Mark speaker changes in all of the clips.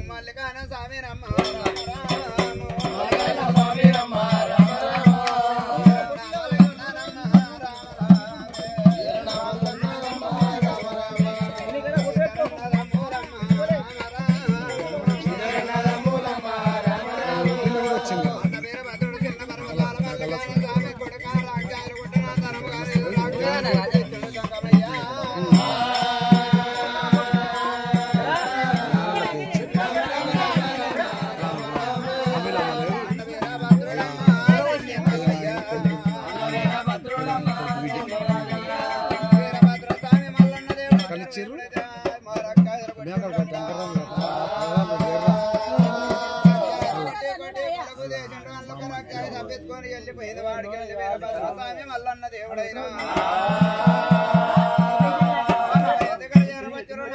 Speaker 1: మల్లికాన స్వామి రమ్మ వెళ్ళిపోయింది వాడికి వీరభద్రస్వామి మల్లన్న దేవుడైనా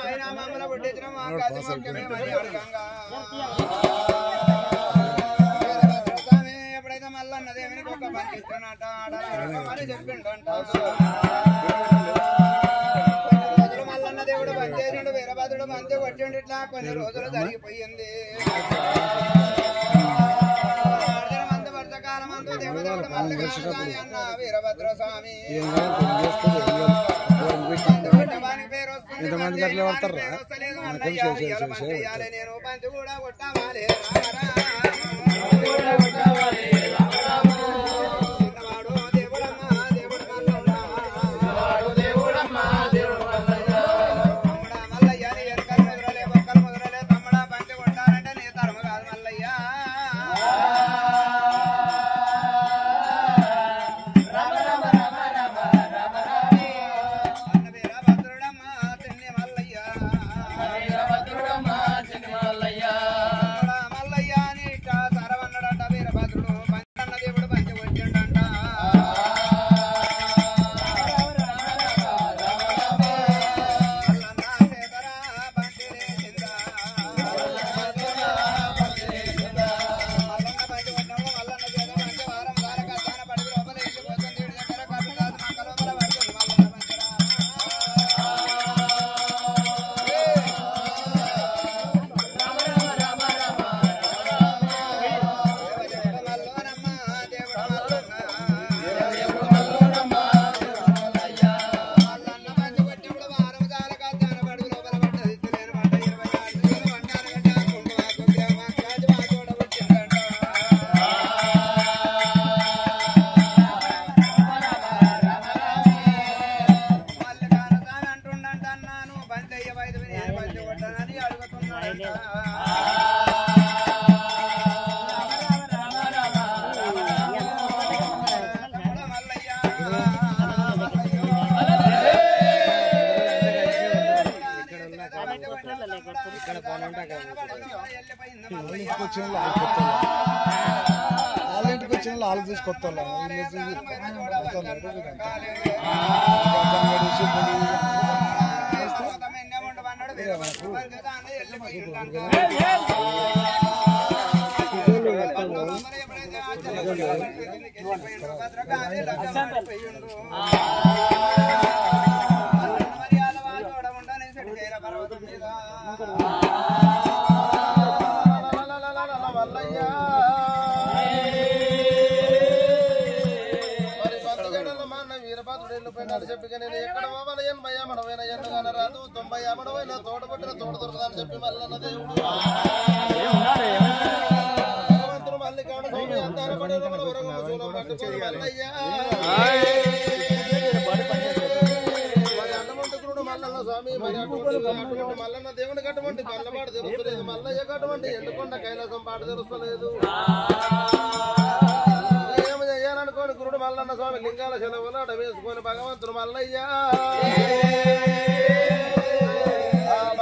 Speaker 1: ఆయన మమ్మల్ని పుట్టించిన మా కాదు ముఖ్యమేమని అడగంగా వీరభద్రస్వామి ఎప్పుడైతే మల్లన్న దేవునికి ఒక పని ఇస్తున్నట్ట అని చెప్పిండంట రోజులు మల్లన్న దేవుడు పని చేసిండు వీరభద్రుడు మంచి కొట్టిండు ఇట్లా కొన్ని రోజులు జరిగిపోయింది వీరభద్రస్వామి
Speaker 2: ఎంతమంది గట్ల పడతారు
Speaker 1: నేను పంచి కూడా కొట్టావాలి
Speaker 2: వాళ్ళింటికి వచ్చిన వాళ్ళు తీసుకొస్తారు
Speaker 1: చెప్పి నేను ఎక్కడ పోవాలి 80 అమడమైన ఎండగాన రాదు 90 అమడమైన తోడబట్టిన తోడ దొరకదని చెప్పి మల్లన్న దేవుడు భగవంతుడు మల్లికాడ స్వామి అందాల పడేదమల ఉరగము చూలం పట్టుకొని మల్లయ్యా మరి అన్నమంటుకుడు మల్లన్న స్వామి మరి అటువంటి మల్లన్న దేవుని కటువంటి కళ్ళపాటు తెలుస్తలేదు మల్లయ్య కటువంటి ఎండుకొండ కైలాసం పాటు తెలుస్తలేదు అనుకోని గురుడు మల్లన్న స్వామి లింగాల సెలవులు అడవేసుకొని భగవంతుడు మల్లయ్య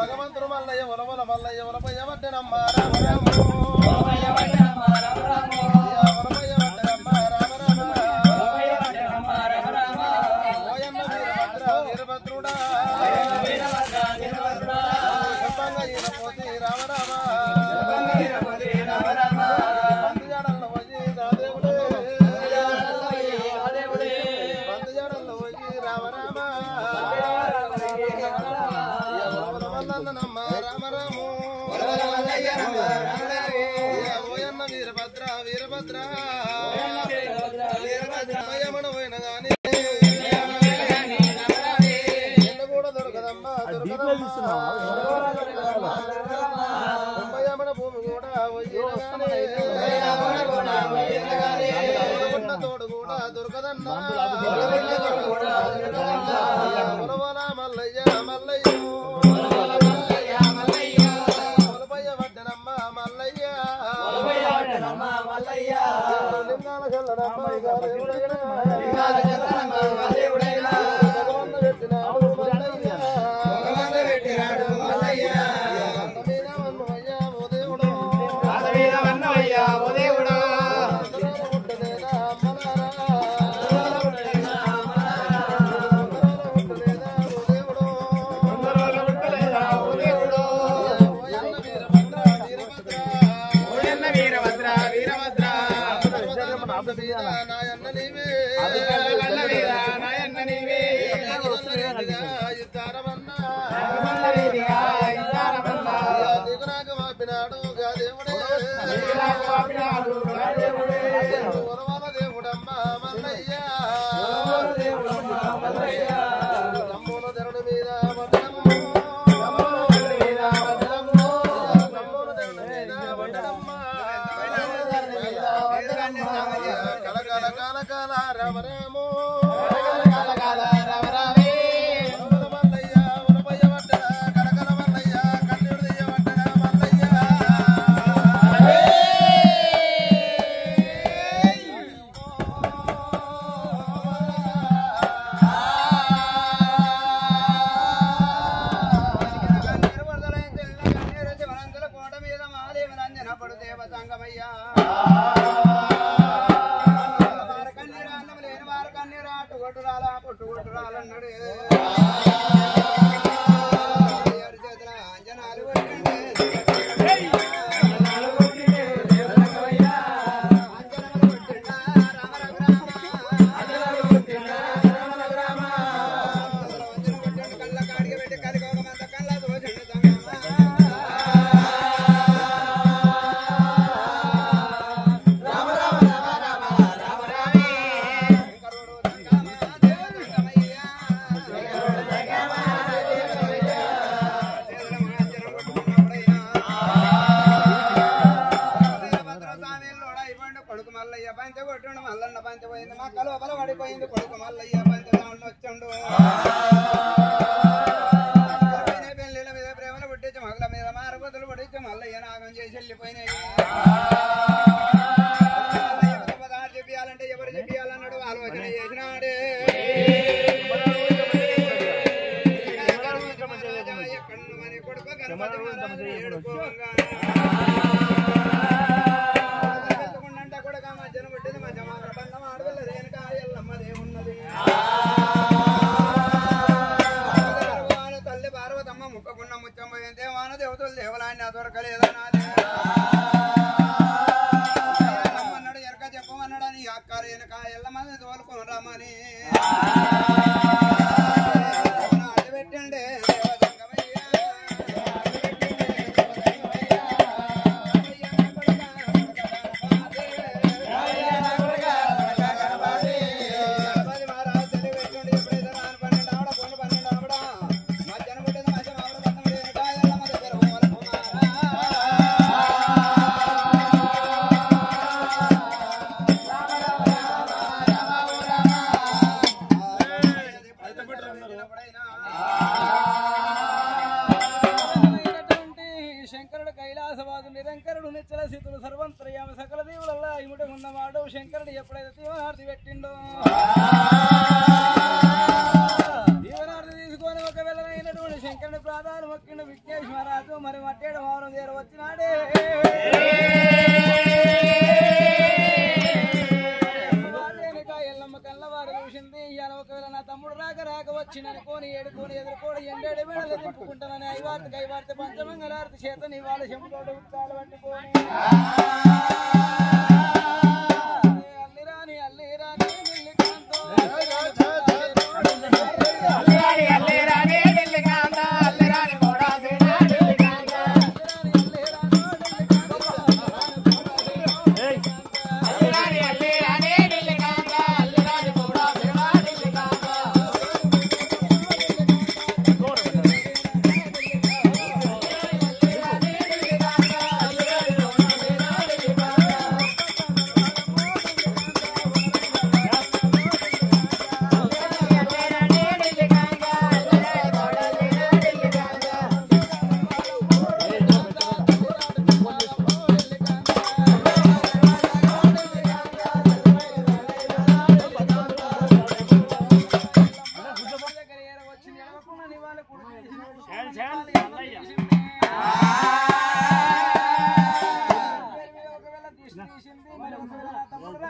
Speaker 1: భగవంతుడు మల్లయ్య వరవల మల్లయ్య వరపయ్య వడ్డెనమ్మ వీరభద్రుడా రామ రామ అమ్మయ్యమన పోయిన గాని ఎన్న కూడా దొరకదమ్మా అమ్మయ్యమన భూమి కూడా తోడు కూడా దొరకదన్నా మల్లయ్య మల్లయ్య మొలపయ్య వడ్డనమ్మ మల్లయ్య లింగాల చల్లనమ్మ దేవుడమ్మ మల్లయ్య నమ్మూన ధరుడు మీద కలకాల కాలకాల రామ రామో మల్లయ్య ఉలపయ్య వడ్డన కలకల మల్లయ్య కన్నీడు దెయ్య వడ్డన మల్లయ్య కొడుకు మల్లయ్య పంచ కొట్టుండు మల్లన్న పంచ పోయింది మా కలువల పడిపోయింది కొడుకు మల్లయ్య పంచ వచ్చుండు పెళ్లిల మీద ప్రేమలు పుట్టించి మగల మీద మారబొద్దులు పుట్టించి మల్లయ్య నాగం చేసి వెళ్ళిపోయినాయి చెప్పాలంటే ఎవరు చెప్పాలన్నాడు ఆలోచన చేసినాడే ఎక్కడుమని కొడుకు గణపతి మహారాజు ఏడుకోగా తల్లి పార్వతమ్మ ముక్కకున్న ముచ్చమ్మ దేవాన దేవతలు దేవలాన్ని దొరకలేదన్నాడు ఎరక చెప్పమన్నాడని అక్కారు వెనక ఎల్ల మంది తోలుకొని రమ్మని పెట్టండి శంకరుడు కైలాసవాదు నిరంకరుడు నిచ్చల స్థితులు సర్వంతర్యామి సకల దేవులల్లా ఇముట ఉన్నవాడు శంకరుడు ఎప్పుడైతే దీవనార్థి పెట్టిండో దీవనార్థి తీసుకొని ఒకవేళ అయినటువంటి శంకరుని ప్రాధాన్యం మొక్కిండు విఘ్నేశ్వర మహారాజు మరి మట్టేడు వారం దేరు వచ్చినాడే ఎల్లమ్మ కళ్ళవారు చూసింది ఇవాళ ఒకవేళ నా తమ్ముడు రాక వచ్చిననుకోని ఏడుకోని ఎదుర్కోని ఎండేడు వేళలు తిప్పుకుంటానని ఐవార్తి కైవార్తి పంచమంగళార్తి చేతని ఇవాళ చెంపుతోడు ఉత్తాలు పట్టుకోని అల్లిరాని అల్లిరాని ఢిల్లీకాంతో
Speaker 3: అల్లిరాని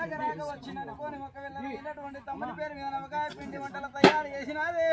Speaker 2: రాక రాక వచ్చిన అనుకోని ఒకవేళ అయినటువంటి తమ్ముని పేరు మీద నమ్మకాయ పిండి వంటలు తయారు చేసినదే